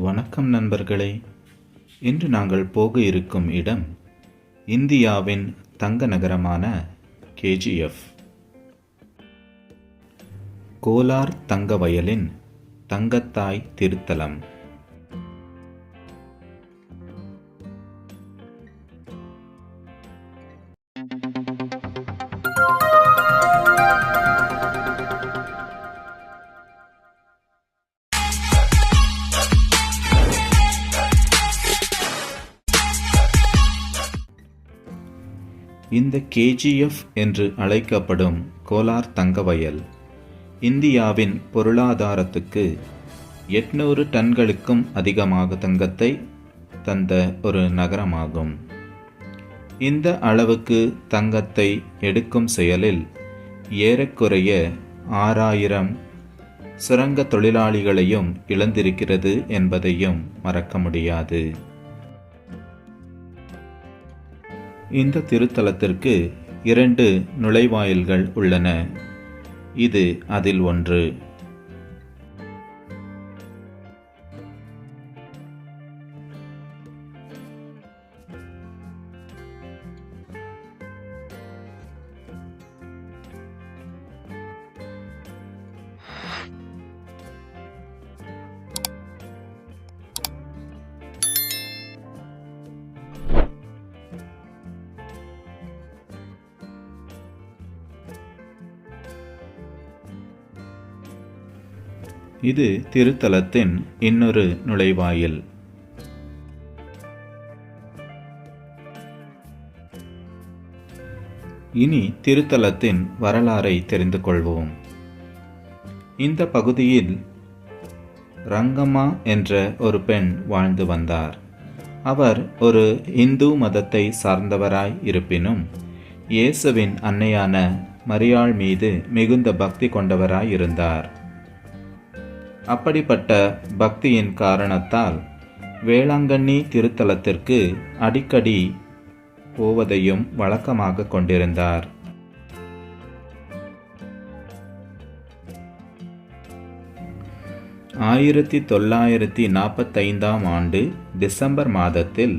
வணக்கம் நண்பர்களே. இன்று நாங்கள் போக இருக்கும் இடம் இந்தியாவின் தங்க நகரமான KGF. கோலார் தங்க வயலின் தங்கத்தாய் திருத்தலம். இந்த KGF என்று அழைக்கப்படும் கோலார் தங்க வயல் இந்தியாவின் பொருளாதாரத்துக்கு 800 டன்களுக்கும் அதிகமாக தங்கத்தை தந்த ஒரு நகரமாகும். இந்த அளவுக்கு தங்கத்தை எடுக்கும் செயலில் ஏறக்குறைய 6000 சுரங்க தொழிலாளிகளையும் இழந்திருக்கிறது என்பதையும் மறக்க முடியாது. இந்த திருத்தலத்திற்கு 2 நுழைவாயில்கள் உள்ளன. இது அதில் ஒன்று. இது திருத்தலத்தின் இன்னொரு நுழைவாயில். இனி திருத்தலத்தின் வரலாறை தெரிந்து கொள்வோம். இந்த பகுதியில் ரங்கம்மா என்ற ஒரு பெண் வாழ்ந்து வந்தார். அவர் ஒரு இந்து மதத்தை சார்ந்தவராய் இருப்பினும் இயேசுவின் அன்னையான மரியாள் மீது மிகுந்த பக்தி கொண்டவராய் இருந்தார். அப்படிப்பட்ட பக்தியின் காரணத்தால் வேளாங்கண்ணி திருத்தலத்திற்கு அடிக்கடி போவதையும் வழக்கமாக கொண்டிருந்தார். ஆயிரத்தி 1945 ஆண்டு டிசம்பர் மாதத்தில்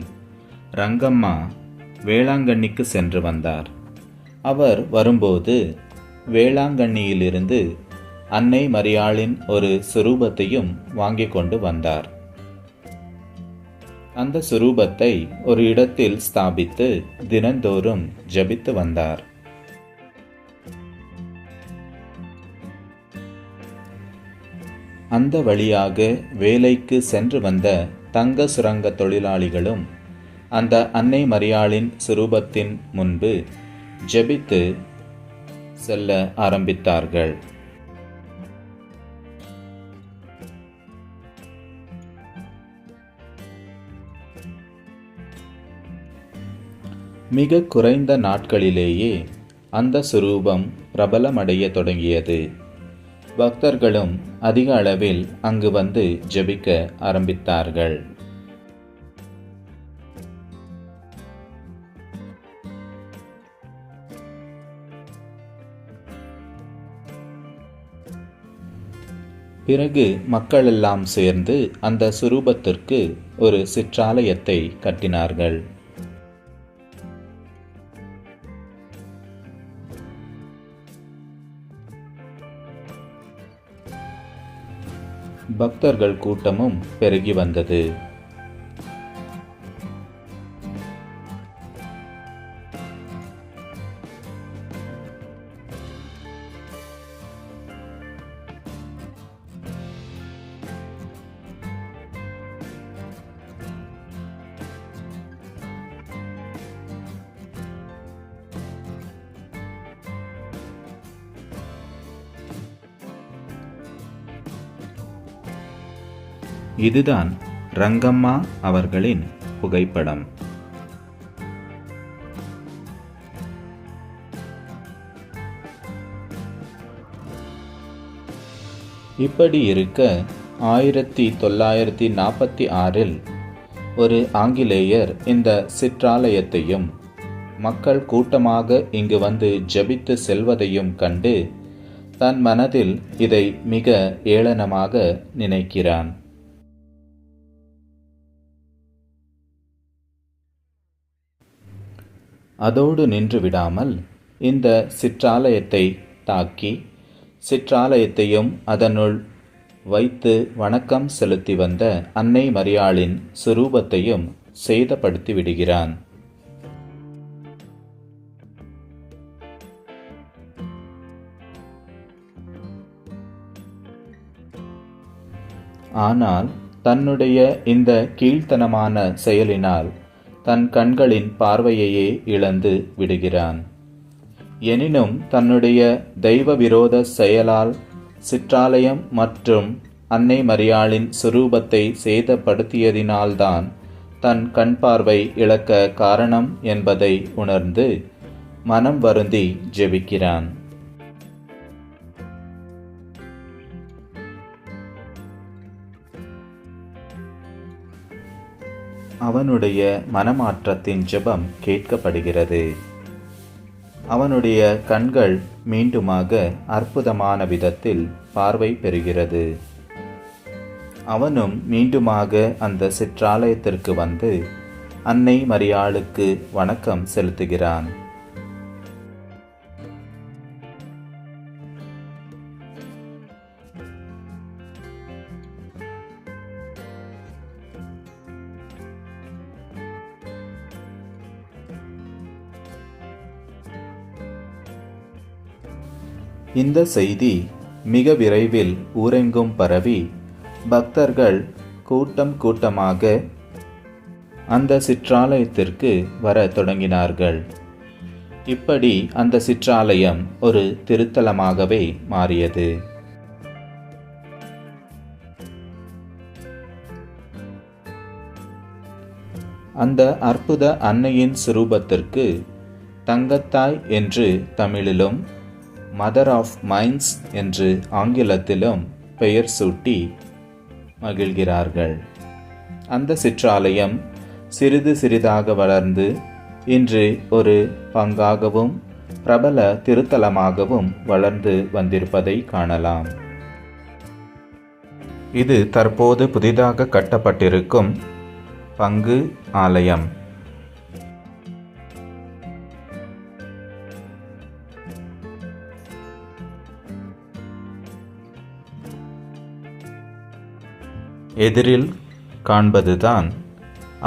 ரங்கம்மா வேளாங்கண்ணிக்கு சென்று வந்தார். அவர் வரும்போது வேளாங்கண்ணியிலிருந்து அன்னை மரியாளின் ஒரு சுரூபத்தையும் வாங்கி கொண்டு வந்தார். அந்த சுரூபத்தை ஒரு இடத்தில் ஸ்தாபித்து தினந்தோறும் ஜபித்து வந்தார். அந்த வழியாக வேலைக்கு சென்று வந்த தங்க சுரங்க தொழிலாளிகளும் அந்த அன்னை மரியாளின் சுரூபத்தின் முன்பு ஜபித்து செல்ல ஆரம்பித்தார்கள். மிக குறைந்த நாட்களிலேயே அந்த சுரூபம் பிரபலமடைய தொடங்கியது. பக்தர்களும் அதிக அளவில் அங்கு வந்து ஜெபிக்க ஆரம்பித்தார்கள். பிறகு மக்களெல்லாம் சேர்ந்து அந்த சுரூபத்திற்கு ஒரு சிற்றாலயத்தை கட்டினார்கள். பக்தர்கள் கூட்டமும் பெருகி வந்தது. இதுதான் ரங்கம்மா அவர்களின் புகைப்படம். இப்படி இருக்க 1946 ஒரு ஆங்கிலேயர் இந்த சிற்றாலயத்தையும் மக்கள் கூட்டமாக இங்கு வந்து ஜெபித்து செல்வதையும் கண்டு தன் மனதில் இதை மிக ஏளனமாக நினைக்கிறான். அதோடு நின்று விடாமல் இந்த சிற்றாலயத்தை தாக்கி சிற்றாலயத்தையும் அதனுள் வைத்து வணக்கம் செலுத்தி வந்த அன்னை மரியாளின் சுரூபத்தையும் சேதப்படுத்தி விடுகிறான். ஆனால் தன்னுடைய இந்த கீழ்த்தனமான செயலினால் தன் கண்களின் பார்வையையே இழந்து விடுகிறான். எனினும் தன்னுடைய தெய்வ விரோத செயலால் சிற்றாலயம் மற்றும் அன்னை மரியாளின் சுரூபத்தை சேதப்படுத்தியதினால்தான் தன் கண் பார்வை இழக்க காரணம் என்பதை உணர்ந்து மனம் வருந்தி ஜெபிக்கிறான். அவனுடைய மனமாற்றத்தின் ஜெபம் கேட்கப்படுகிறது. அவனுடைய கண்கள் மீண்டுமாக அற்புதமான விதத்தில் பார்வை பெறுகிறது. அவனும் மீண்டுமாக அந்த சிற்றாலயத்திற்கு வந்து அன்னை மரியாளுக்கு வணக்கம் செலுத்துகிறான். இந்த செய்தி மிக விரைவில் ஊரெங்கும் பரவி பக்தர்கள் கூட்டம் கூட்டமாக அந்த சிற்றாலயத்திற்கு வர தொடங்கினார்கள். இப்படி அந்த சிற்றாலயம் ஒரு திருத்தலமாகவே மாறியது. அந்த அற்புத அன்னையின் சுரூபத்திற்கு தங்கத்தாய் என்று தமிழிலும் மதர் ஆஃப் மைன்ஸ் என்று ஆங்கிலத்திலும் பெயர் சூட்டி மகிழ்கிறார்கள். அந்த சிற்றாலயம் சிறிது சிறிதாக வளர்ந்து இன்று ஒரு பங்காகவும் பிரபல திருத்தலமாகவும் வளர்ந்து வந்திருப்பதை காணலாம். இது தற்போது புதிதாக கட்டப்பட்டிருக்கும் பங்கு ஆலயம். எதிரில் காண்பதுதான்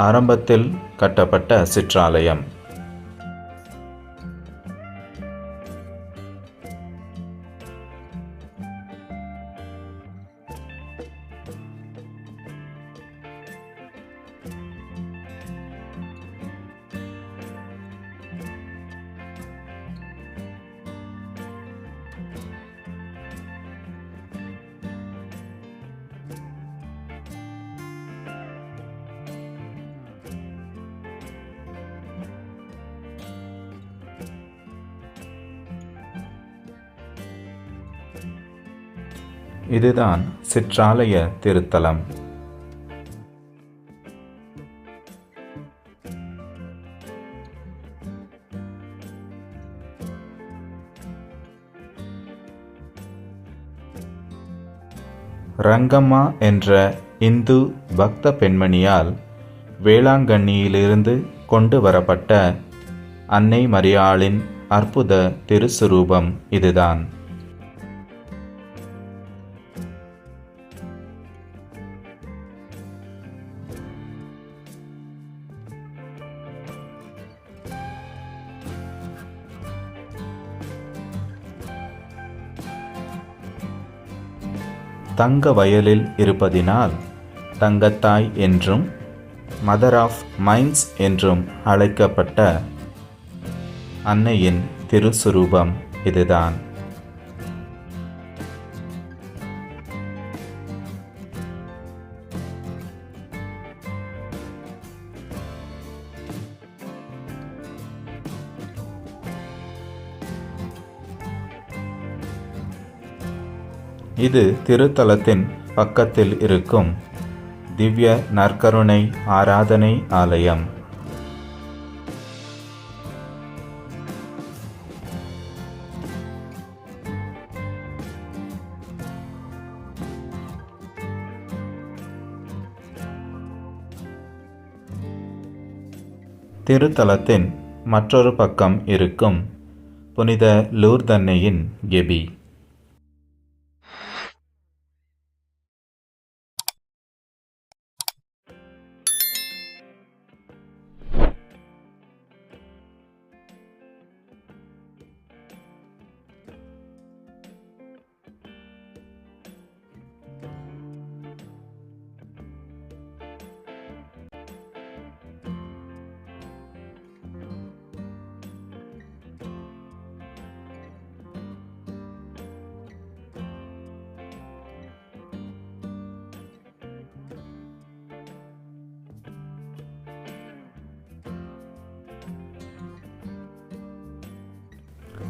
ஆரம்பத்தில் கட்டப்பட்ட சிற்றாலயம். இதுதான் சிற்றாலய திருத்தலம். ரங்கம்மா என்ற இந்து பக்த பெண்மணியால் வேளாங்கண்ணியிலிருந்து கொண்டு வரப்பட்ட அன்னை மரியாளின் அற்புத திருசுரூபம் இதுதான். தங்க வயலில் இருப்பதினால் தங்கத்தாய் என்றும் மதர் ஆஃப் மைன்ஸ் என்றும் அழைக்கப்பட்ட அன்னையின் திருசுரூபம் இதுதான். இது திருத்தலத்தின் பக்கத்தில் இருக்கும் திவ்ய நற்கருணை ஆராதனை ஆலயம். திருத்தலத்தின் மற்றொரு பக்கம் இருக்கும் புனித லூர்தன்னையின் கெபி.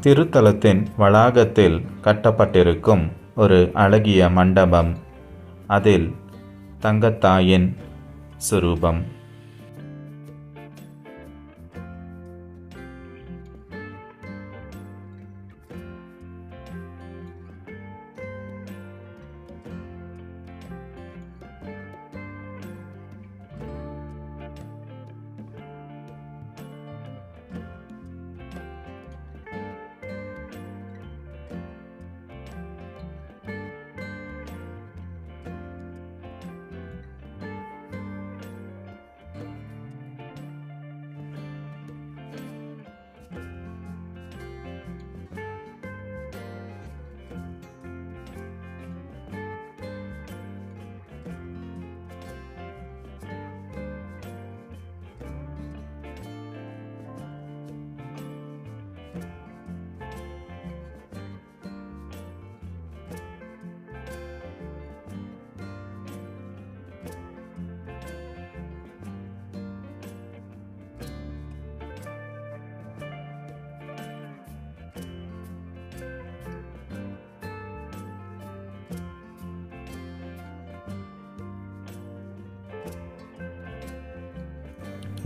திருத்தலத்தின் வளாகத்தில் கட்டப்பட்டிருக்கும் ஒரு அழகிய மண்டபம், அதில் தங்கத்தாயின் சுரூபம்.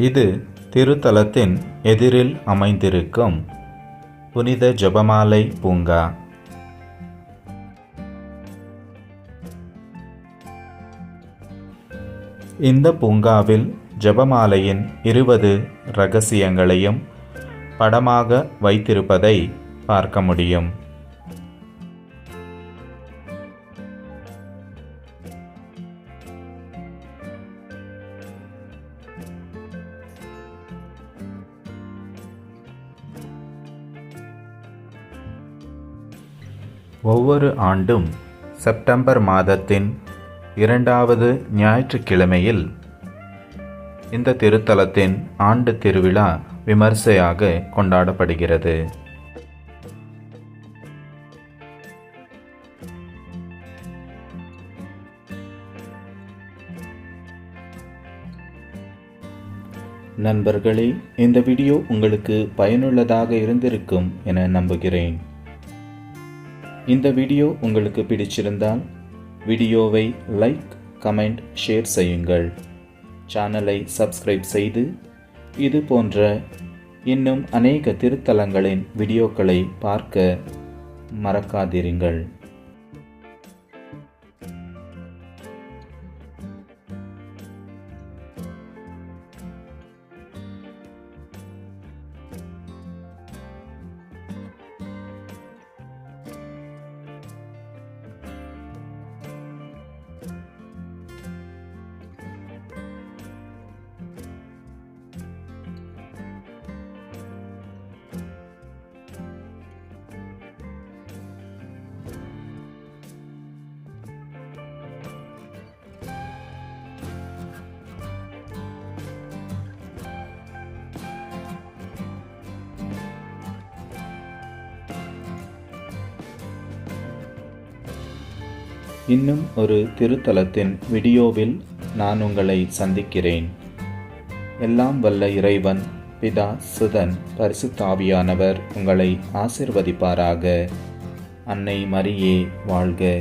இது திருத்தலத்தின் எதிரில் அமைந்திருக்கும் புனித ஜெபமாலை பூங்கா. இந்த பூங்காவில் ஜெபமாலையின் 20 இரகசியங்களையும் படமாக வைத்திருப்பதை பார்க்க முடியும். ஒவ்வொரு ஆண்டும் செப்டம்பர் மாதத்தின் 2வது ஞாயிற்றுக்கிழமையில் இந்த திருத்தலத்தின் ஆண்டு திருவிழா விமர்சையாக கொண்டாடப்படுகிறது. நண்பர்களே, இந்த வீடியோ உங்களுக்கு பயனுள்ளதாக இருந்திருக்கும் என நம்புகிறேன். இந்த வீடியோ உங்களுக்கு பிடிச்சிருந்தால் வீடியோவை லைக், கமெண்ட், ஷேர் செய்யுங்கள். சேனலை சப்ஸ்கிரைப் செய்து இது போன்ற இன்னும் அநேக திருத்தலங்களின் வீடியோக்களை பார்க்க மறக்காதிருங்கள். இன்னும் ஒரு திருத்தலத்தின் வீடியோவில் நான் உங்களை சந்திக்கிறேன். எல்லாம் வல்ல இறைவன் பிதா, சுதன், பரிசுத்த ஆவியானவர் உங்களை ஆசீர்வதிப்பாராக. அன்னை மரியே வாழ்க.